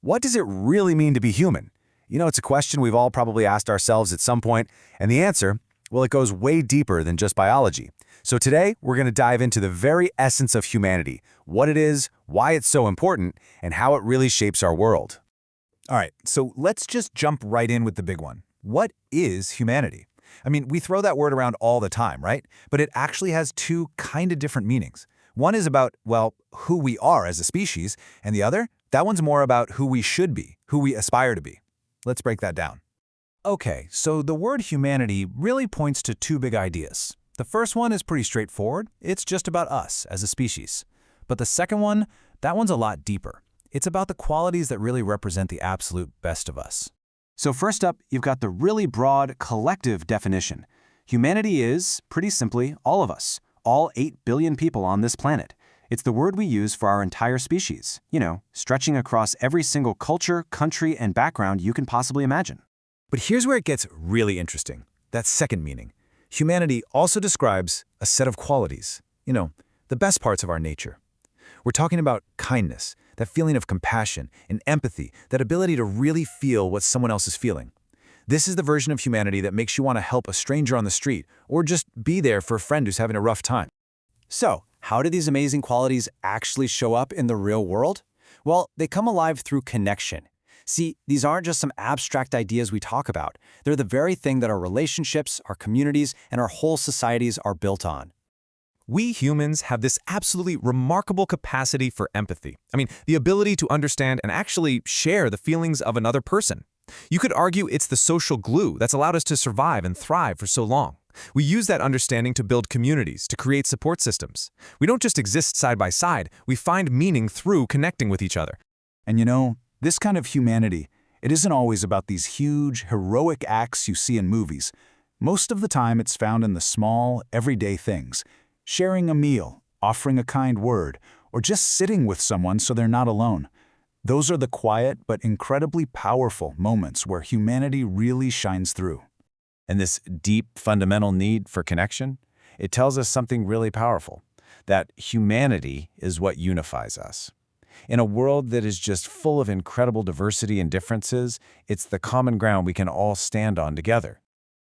what does it really mean to be human? It's a question we've all probably asked ourselves at some point, and the answer, well, it goes way deeper than just biology. So today, we're going to dive into the very essence of humanity, what it is, why it's so important, and how it really shapes our world. All right, so let's just jump right in with the big one. What is humanity? I mean, we throw that word around all the time, right? But it actually has two kind of different meanings. One is about, well, who we are as a species, and the other, that one's more about who we should be, who we aspire to be. Let's break that down. Okay, so the word humanity really points to two big ideas. The first one is pretty straightforward. It's just about us as a species. But the second one, that one's a lot deeper. It's about the qualities that really represent the absolute best of us. So first up, you've got the really broad collective definition. Humanity is, pretty simply, all of us, all 8 billion people on this planet. It's the word we use for our entire species, stretching across every single culture, country, and background you can possibly imagine. But here's where it gets really interesting, that second meaning. Humanity also describes a set of qualities, the best parts of our nature. We're talking about kindness, that feeling of compassion and empathy, that ability to really feel what someone else is feeling. This is the version of humanity that makes you want to help a stranger on the street or just be there for a friend who's having a rough time. So, how do these amazing qualities actually show up in the real world? Well, they come alive through connection. See, these aren't just some abstract ideas we talk about. They're the very thing that our relationships, our communities, and our whole societies are built on. We humans have this absolutely remarkable capacity for empathy. I mean, the ability to understand and actually share the feelings of another person. You could argue it's the social glue that's allowed us to survive and thrive for so long. We use that understanding to build communities, to create support systems. We don't just exist side by side, we find meaning through connecting with each other. And this kind of humanity, it isn't always about these huge, heroic acts you see in movies. Most of the time, it's found in the small, everyday things. Sharing a meal, offering a kind word, or just sitting with someone so they're not alone. Those are the quiet but incredibly powerful moments where humanity really shines through. And this deep, fundamental need for connection, it tells us something really powerful, that humanity is what unifies us. In a world that is just full of incredible diversity and differences, it's the common ground we can all stand on together.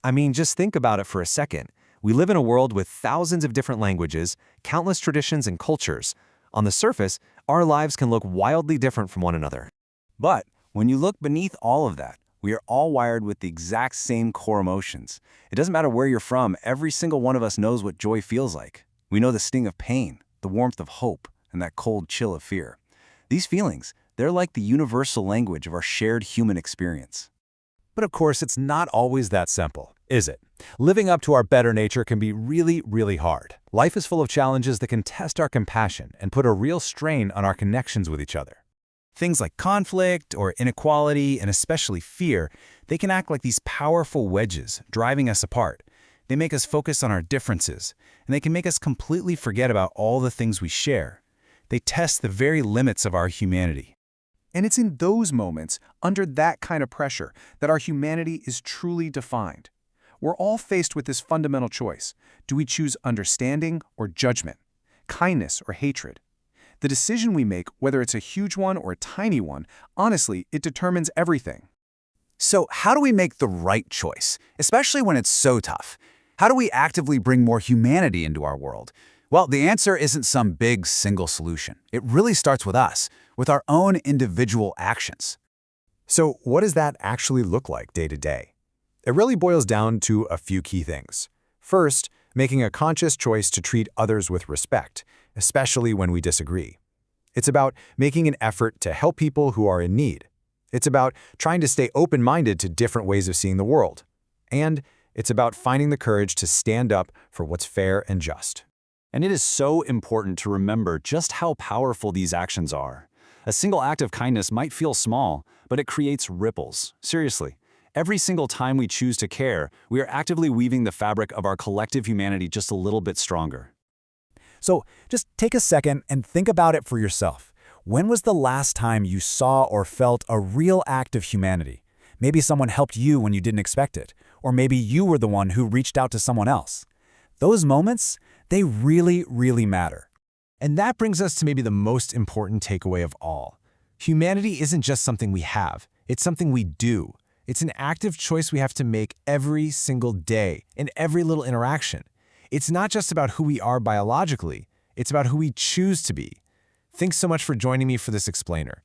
I mean, just think about it for a second. We live in a world with thousands of different languages, countless traditions and cultures. On the surface, our lives can look wildly different from one another. But when you look beneath all of that, we are all wired with the exact same core emotions. It doesn't matter where you're from, every single one of us knows what joy feels like. We know the sting of pain, the warmth of hope, and that cold chill of fear. These feelings, they're like the universal language of our shared human experience. But of course, it's not always that simple, is it? Living up to our better nature can be really, really hard. Life is full of challenges that can test our compassion and put a real strain on our connections with each other. Things like conflict or inequality, and especially fear, they can act like these powerful wedges, driving us apart. They make us focus on our differences, and they can make us completely forget about all the things we share. They test the very limits of our humanity. And it's in those moments, under that kind of pressure, that our humanity is truly defined. We're all faced with this fundamental choice. Do we choose understanding or judgment? Kindness or hatred? The decision we make, whether it's a huge one or a tiny one, honestly, it determines everything. So how do we make the right choice, especially when it's so tough? How do we actively bring more humanity into our world? Well, the answer isn't some big single solution. It really starts with us, with our own individual actions. So what does that actually look like day to day? It really boils down to a few key things. First, making a conscious choice to treat others with respect, especially when we disagree. It's about making an effort to help people who are in need. It's about trying to stay open-minded to different ways of seeing the world. And it's about finding the courage to stand up for what's fair and just. And it is so important to remember just how powerful these actions are. A single act of kindness might feel small, but it creates ripples. Seriously. Every single time we choose to care, we are actively weaving the fabric of our collective humanity just a little bit stronger. So just take a second and think about it for yourself. When was the last time you saw or felt a real act of humanity? Maybe someone helped you when you didn't expect it, or maybe you were the one who reached out to someone else. Those moments, they really, really matter. And that brings us to maybe the most important takeaway of all. Humanity isn't just something we have, it's something we do. It's an active choice we have to make every single day, in every little interaction. It's not just about who we are biologically, it's about who we choose to be. Thanks so much for joining me for this explainer.